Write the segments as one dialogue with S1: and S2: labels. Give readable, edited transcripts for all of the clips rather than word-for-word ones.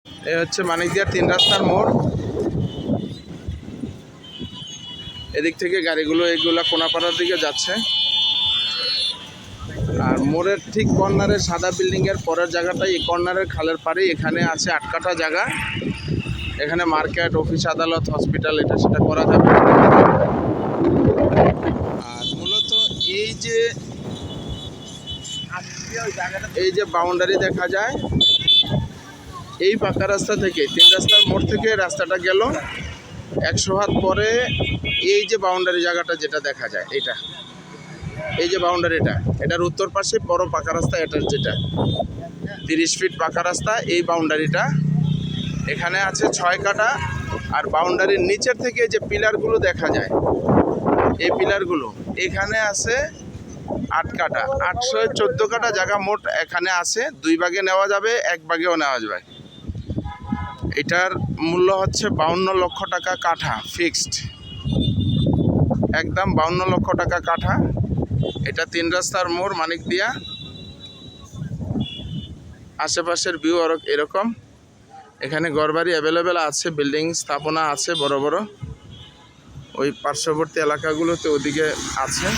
S1: এই হচ্ছে মানিকদিয়া 3 রাস্তার মোড়। এদিক থেকে গাড়িগুলো এইগুলা কোনাপাড়ার দিকে যাচ্ছে। আর মোড়ের ঠিক কর্নারে সাদা বিল্ডিংয়ের পরের জায়গাটাই এই কর্নারের খালের পাড়ে, এখানে আছে 8 কাঠা জায়গা। এখানে মার্কেট, অফিস, আদালত, হসপিটাল এটা সেটা করা যাবে। আর মূলত এই যে বাউন্ডারি দেখা যায়, এই পাকা রাস্তা থেকে 3 রাস্তার মোড় থেকে রাস্তাটা গেল 100 হাত পরে, এই যে বাউন্ডারি জায়গাটা যেটা দেখা যায়, এটা এই যে বাউন্ডারিটা, এটার উত্তর পাশে বড় পাকা রাস্তা, এটার যেটা 30 ফিট পাকা রাস্তা, এই বাউন্ডারিটা এখানে আছে 6 কাঠা। আর বাউন্ডারির নিচের থেকে যে পিলারগুলো দেখা যায়, এই পিলারগুলো এখানে আছে 8 কাঠা। 814 কাঠা জায়গা মোট এখানে আছে। 2 ভাগে নেওয়া যাবে, 1 ভাগেও নেওয়া যাবে। এটার মূল্য হচ্ছে 52 লক্ষ টাকা কাঠা, ফিক্সড একদম 52 লক্ষ টাকা কাঠা। এটা 3 রাস্তার মোড়, মানিকদিয়া। আশেপাশের ভিউ এরকম। এখানে ঘরবাড়ি অ্যাভেলেবেল আছে, বিল্ডিং স্থাপনা আছে বড় বড়। ওই পার্শ্ববর্তী এলাকাগুলোতে ওদিকে আছে,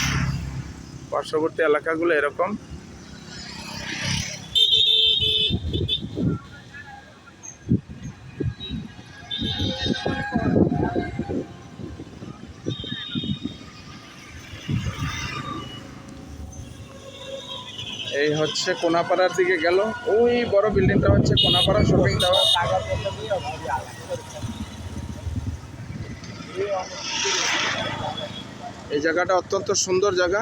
S1: পার্শ্ববর্তী এলাকাগুলো এরকম। এই হচ্ছে কোনাপাড়ার দিকে গেল, ওই বড় বিল্ডিংটা হচ্ছে কোনাপাড়া শপিং টাওয়ার। এই জায়গাটা অত্যন্ত সুন্দর জায়গা।